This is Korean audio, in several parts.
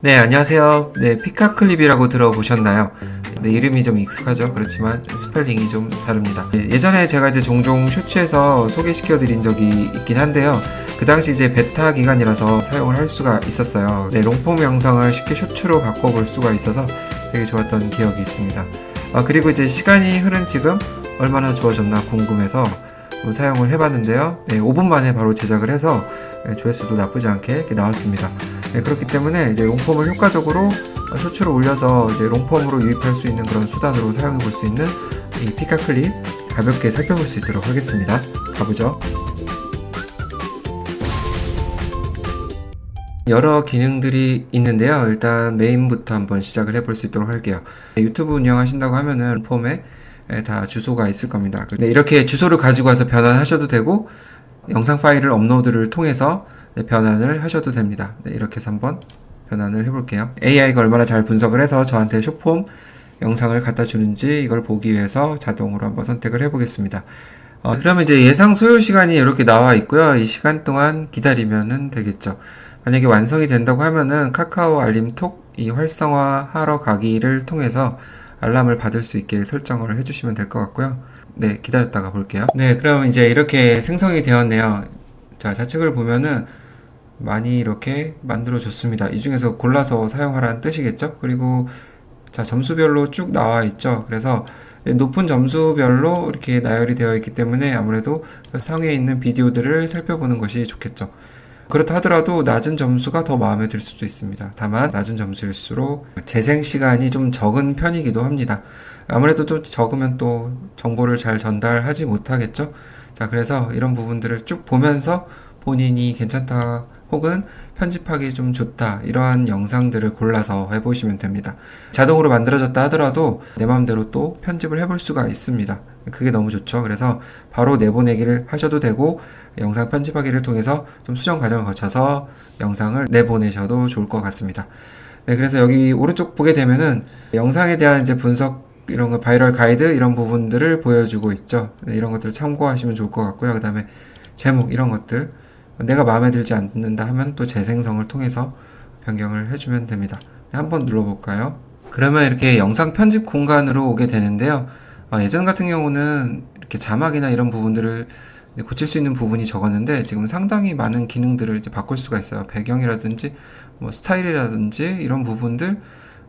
네, 안녕하세요. 네, 피카클립이라고 들어보셨나요? 네, 이름이 좀 익숙하죠? 그렇지만 스펠링이 좀 다릅니다. 네, 예전에 제가 이제 종종 쇼츠에서 소개시켜 드린 적이 있긴 한데요. 그 당시 이제 베타 기간이라서 사용을 할 수가 있었어요. 네, 롱폼 영상을 쉽게 쇼츠로 바꿔볼 수가 있어서 되게 좋았던 기억이 있습니다. 그리고 이제 시간이 흐른 지금 얼마나 좋아졌나 궁금해서 사용을 해봤는데요. 네, 5분 만에 바로 제작을 해서 조회수도 나쁘지 않게 이렇게 나왔습니다. 네, 그렇기 때문에 이제 롱폼을 효과적으로 쇼츠로 올려서 이제 롱폼으로 유입할 수 있는 그런 수단으로 사용해 볼 수 있는 이 피카클립 가볍게 살펴볼 수 있도록 하겠습니다. 가보죠. 여러 기능들이 있는데요. 일단 메인부터 한번 시작을 해볼 수 있도록 할게요. 유튜브 운영하신다고 하면은 폼에 다 주소가 있을 겁니다. 네, 이렇게 주소를 가지고 와서 변환하셔도 되고 영상 파일을 업로드를 통해서 변환을 하셔도 됩니다. 네, 이렇게 해서 한번 변환을 해볼게요. AI가 얼마나 잘 분석을 해서 저한테 숏폼 영상을 갖다 주는지 이걸 보기 위해서 자동으로 한번 선택을 해보겠습니다. 그러면 이제 예상 소요 시간이 이렇게 나와 있고요. 이 시간 동안 기다리면 되겠죠. 만약에 완성이 된다고 하면은 카카오 알림톡 이 활성화하러 가기를 통해서 알람을 받을 수 있게 설정을 해주시면 될 것 같고요. 네, 기다렸다가 볼게요. 네, 그럼 이제 이렇게 생성이 되었네요. 자, 좌측을 보면은 많이 이렇게 만들어줬습니다. 이 중에서 골라서 사용하라는 뜻이겠죠? 그리고 자, 점수별로 쭉 나와 있죠. 그래서 높은 점수별로 이렇게 나열이 되어 있기 때문에 아무래도 상위에 있는 비디오들을 살펴보는 것이 좋겠죠. 그렇다 하더라도 낮은 점수가 더 마음에 들 수도 있습니다. 다만 낮은 점수일수록 재생 시간이 좀 적은 편이기도 합니다. 아무래도 또 적으면 또 정보를 잘 전달하지 못하겠죠. 자, 그래서 이런 부분들을 쭉 보면서 본인이 괜찮다 혹은 편집하기 좀 좋다 이러한 영상들을 골라서 해보시면 됩니다. 자동으로 만들어졌다 하더라도 내 마음대로 또 편집을 해볼 수가 있습니다. 그게 너무 좋죠. 그래서 바로 내보내기를 하셔도 되고 영상 편집하기를 통해서 좀 수정 과정을 거쳐서 영상을 내보내셔도 좋을 것 같습니다. 네, 그래서 여기 오른쪽 보게 되면은 영상에 대한 이제 분석 이런 거 바이럴 가이드 이런 부분들을 보여주고 있죠. 네, 이런 것들을 참고하시면 좋을 것 같고요. 그 다음에 제목 이런 것들 내가 마음에 들지 않는다 하면 또 재생성을 통해서 변경을 해주면 됩니다. 네, 한번 눌러볼까요? 그러면 이렇게 영상 편집 공간으로 오게 되는데요. 예전 같은 경우는 이렇게 자막이나 이런 부분들을 고칠 수 있는 부분이 적었는데 지금 상당히 많은 기능들을 이제 바꿀 수가 있어요. 배경이라든지 뭐 스타일이라든지 이런 부분들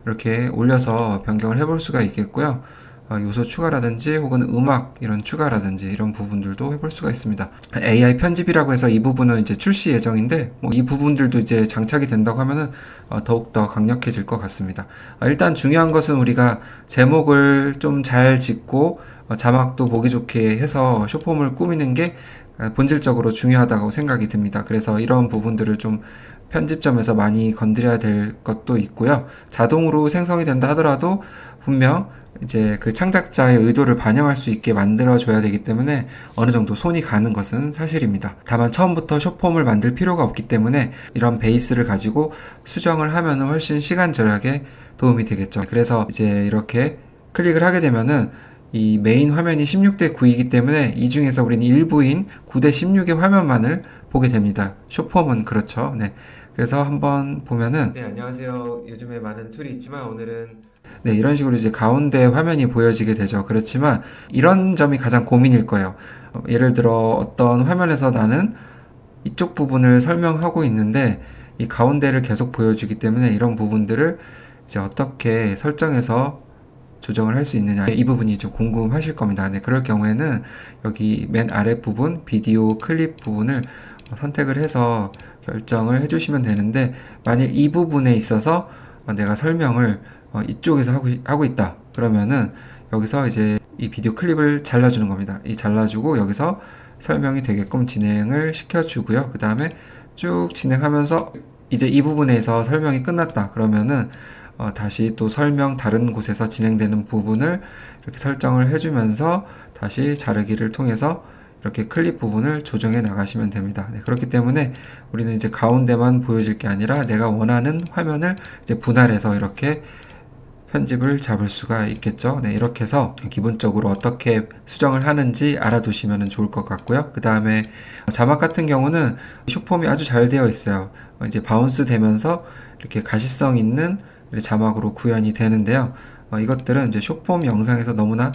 이렇게 올려서 변경을 해볼 수가 있겠고요. 요소 추가라든지 혹은 음악 이런 추가라든지 이런 부분들도 해볼 수가 있습니다. AI 편집이라고 해서 이 부분은 이제 출시 예정인데 뭐 이 부분들도 이제 장착이 된다고 하면은 더욱더 강력해질 것 같습니다. 일단 중요한 것은 우리가 제목을 좀 잘 짓고 자막도 보기 좋게 해서 숏폼을 꾸미는 게 본질적으로 중요하다고 생각이 듭니다. 그래서 이런 부분들을 좀 편집점에서 많이 건드려야 될 것도 있고요. 자동으로 생성이 된다 하더라도 분명 이제 그 창작자의 의도를 반영할 수 있게 만들어줘야 되기 때문에 어느 정도 손이 가는 것은 사실입니다. 다만 처음부터 숏폼을 만들 필요가 없기 때문에 이런 베이스를 가지고 수정을 하면 훨씬 시간 절약에 도움이 되겠죠. 그래서 이제 이렇게 클릭을 하게 되면은 이 메인 화면이 16대 9이기 때문에 이 중에서 우리는 일부인 9대 16의 화면만을 보게 됩니다. 숏폼은 그렇죠. 네. 그래서 한번 보면은 네, 안녕하세요. 요즘에 많은 툴이 있지만 오늘은 네, 이런 식으로 이제 가운데 화면이 보여지게 되죠. 그렇지만 이런 점이 가장 고민일 거예요. 예를 들어 어떤 화면에서 나는 이쪽 부분을 설명하고 있는데 이 가운데를 계속 보여주기 때문에 이런 부분들을 이제 어떻게 설정해서 조정을 할 수 있느냐 이 부분이 좀 궁금하실 겁니다. 네, 그럴 경우에는 여기 맨 아랫 부분 비디오 클립 부분을 선택을 해서 결정을 해주시면 되는데 만약 이 부분에 있어서 내가 설명을 이쪽에서 하고 있다 그러면은 여기서 이제 이 비디오 클립을 잘라주는 겁니다. 이 잘라주고 여기서 설명이 되게끔 진행을 시켜주고요. 그 다음에 쭉 진행하면서 이제 이 부분에서 설명이 끝났다 그러면은 다시 또 설명 다른 곳에서 진행되는 부분을 이렇게 설정을 해주면서 다시 자르기를 통해서 이렇게 클립 부분을 조정해 나가시면 됩니다. 네, 그렇기 때문에 우리는 이제 가운데만 보여질 게 아니라 내가 원하는 화면을 이제 분할해서 이렇게 편집을 잡을 수가 있겠죠. 네, 이렇게 해서 기본적으로 어떻게 수정을 하는지 알아두시면 좋을 것 같고요. 그 다음에 자막 같은 경우는 숏폼이 아주 잘 되어 있어요. 이제 바운스 되면서 이렇게 가시성 있는 자막으로 구현이 되는데요. 이것들은 이제 숏폼 영상에서 너무나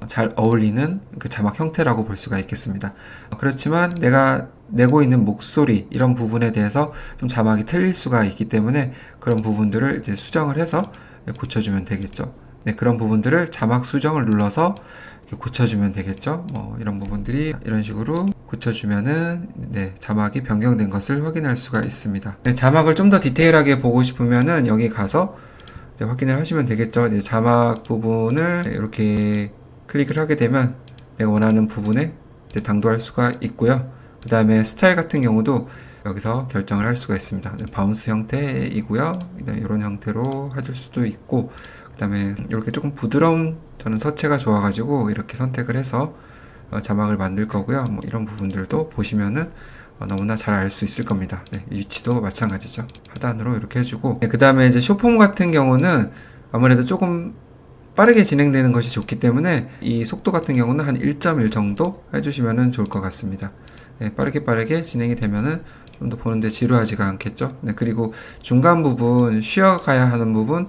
잘 어울리는 그 자막 형태라고 볼 수가 있겠습니다. 그렇지만 내가 내고 있는 목소리 이런 부분에 대해서 좀 자막이 틀릴 수가 있기 때문에 그런 부분들을 이제 수정을 해서 고쳐주면 되겠죠. 네, 그런 부분들을 자막 수정을 눌러서 고쳐주면 되겠죠. 이런 부분들이 이런 식으로 고쳐주면은 네, 자막이 변경된 것을 확인할 수가 있습니다. 네, 자막을 좀 더 디테일하게 보고 싶으면은 여기 가서 이제 확인을 하시면 되겠죠. 네, 자막 부분을 이렇게 클릭을 하게 되면 내가 원하는 부분에 이제 당도할 수가 있고요. 그 다음에 스타일 같은 경우도 여기서 결정을 할 수가 있습니다. 네, 바운스 형태이고요. 이런 형태로 해줄 수도 있고, 그 다음에 이렇게 조금 부드러운, 저는 서체가 좋아가지고 이렇게 선택을 해서 자막을 만들 거고요. 이런 부분들도 보시면은 너무나 잘 알 수 있을 겁니다. 네, 위치도 마찬가지죠. 하단으로 이렇게 해주고, 네, 그 다음에 이제 숏폼 같은 경우는 아무래도 조금 빠르게 진행되는 것이 좋기 때문에 이 속도 같은 경우는 한 1.1 정도 해주시면 좋을 것 같습니다. 네, 빠르게 진행이 되면은 좀 더 보는데 지루하지가 않겠죠. 네, 그리고 중간 부분, 쉬어가야 하는 부분,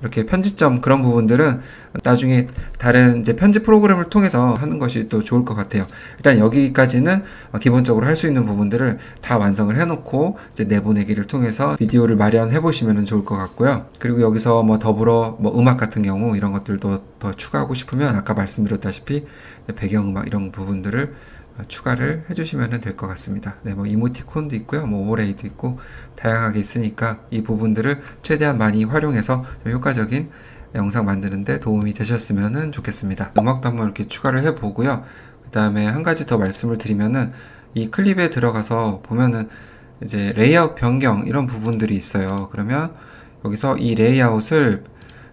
이렇게 편집점 그런 부분들은 나중에 다른 이제 편집 프로그램을 통해서 하는 것이 또 좋을 것 같아요. 일단 여기까지는 기본적으로 할 수 있는 부분들을 다 완성을 해놓고 이제 내보내기를 통해서 비디오를 마련해 보시면 좋을 것 같고요. 그리고 여기서 더불어 음악 같은 경우 이런 것들도 더 추가하고 싶으면 아까 말씀드렸다시피 배경음악 이런 부분들을 추가를 해주시면 될 것 같습니다. 네, 이모티콘도 있고요, 오버레이도 있고 다양하게 있으니까 이 부분들을 최대한 많이 활용해서 좀 효과적인 영상 만드는데 도움이 되셨으면 좋겠습니다. 음악도 한번 이렇게 추가를 해보고요. 그 다음에 한 가지 더 말씀을 드리면은 이 클립에 들어가서 보면은 이제 레이아웃 변경 이런 부분들이 있어요. 그러면 여기서 이 레이아웃을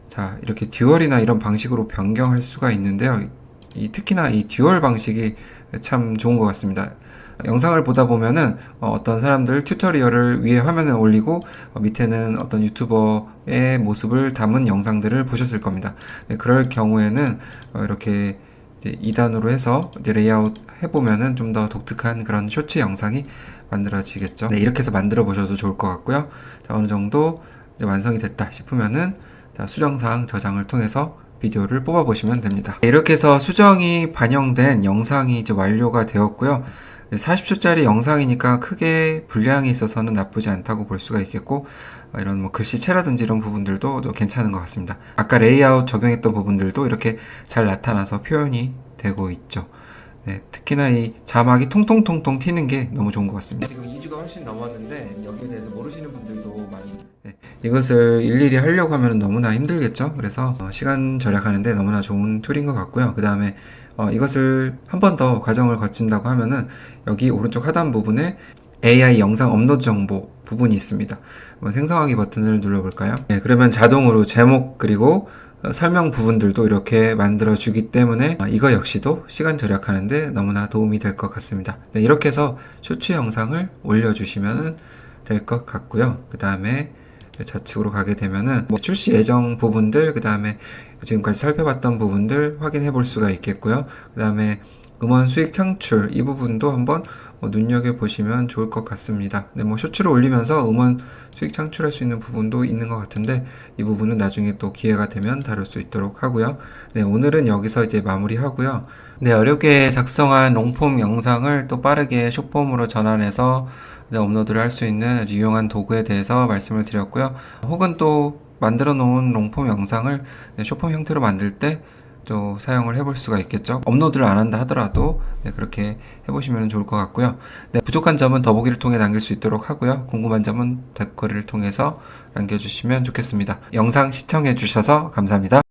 자 이렇게 듀얼이나 이런 방식으로 변경할 수가 있는데요. 특히나 이 듀얼 방식이 참 좋은 것 같습니다. 영상을 보다 보면은 어떤 사람들 튜토리얼을 위에 화면에 올리고 밑에는 어떤 유튜버의 모습을 담은 영상들을 보셨을 겁니다. 네, 그럴 경우에는 이렇게 이제 2단으로 해서 이제 레이아웃 해보면은 좀 더 독특한 그런 쇼츠 영상이 만들어지겠죠. 네, 이렇게 해서 만들어 보셔도 좋을 것 같고요. 자, 어느 정도 이제 완성이 됐다 싶으면은 자, 수정사항 저장을 통해서 비디오를 뽑아 보시면 됩니다. 이렇게 해서 수정이 반영된 영상이 이제 완료가 되었고요. 40초짜리 영상이니까 크게 분량이 있어서는 나쁘지 않다고 볼 수가 있겠고, 이런 글씨체라든지 이런 부분들도 괜찮은 것 같습니다. 아까 레이아웃 적용했던 부분들도 이렇게 잘 나타나서 표현이 되고 있죠. 네, 특히나 이 자막이 통통통통 튀는 게 너무 좋은 것 같습니다. 지금 2주가 훨씬 넘었는데 여기에 대해서 모르시는 분들도 많이 이것을 일일이 하려고 하면 너무나 힘들겠죠. 그래서 시간 절약하는데 너무나 좋은 툴인 것 같고요. 그 다음에 이것을 한 번 더 과정을 거친다고 하면은 여기 오른쪽 하단 부분에 AI 영상 업로드 정보 부분이 있습니다. 생성하기 버튼을 눌러볼까요? 네, 그러면 자동으로 제목 그리고 설명 부분들도 이렇게 만들어 주기 때문에 이거 역시도 시간 절약하는데 너무나 도움이 될 것 같습니다. 네, 이렇게 해서 쇼츠 영상을 올려주시면 될 것 같고요. 그 다음에 좌측으로 가게 되면은 출시 예정 부분들, 그 다음에 지금까지 살펴봤던 부분들 확인해 볼 수가 있겠고요. 그 다음에 음원 수익 창출 이 부분도 한번 눈여겨 보시면 좋을 것 같습니다. 네, 쇼츠를 올리면서 음원 수익 창출할 수 있는 부분도 있는 것 같은데 이 부분은 나중에 또 기회가 되면 다룰 수 있도록 하고요. 네, 오늘은 여기서 이제 마무리하고요. 네, 어렵게 작성한 롱폼 영상을 또 빠르게 숏폼으로 전환해서 업로드를 할 수 있는 아주 유용한 도구에 대해서 말씀을 드렸고요. 혹은 또 만들어 놓은 롱폼 영상을 숏폼 형태로 만들 때 또 사용을 해볼 수가 있겠죠. 업로드를 안 한다 하더라도 그렇게 해보시면 좋을 것 같고요. 네, 부족한 점은 더보기를 통해 남길 수 있도록 하고요. 궁금한 점은 댓글을 통해서 남겨주시면 좋겠습니다. 영상 시청해 주셔서 감사합니다.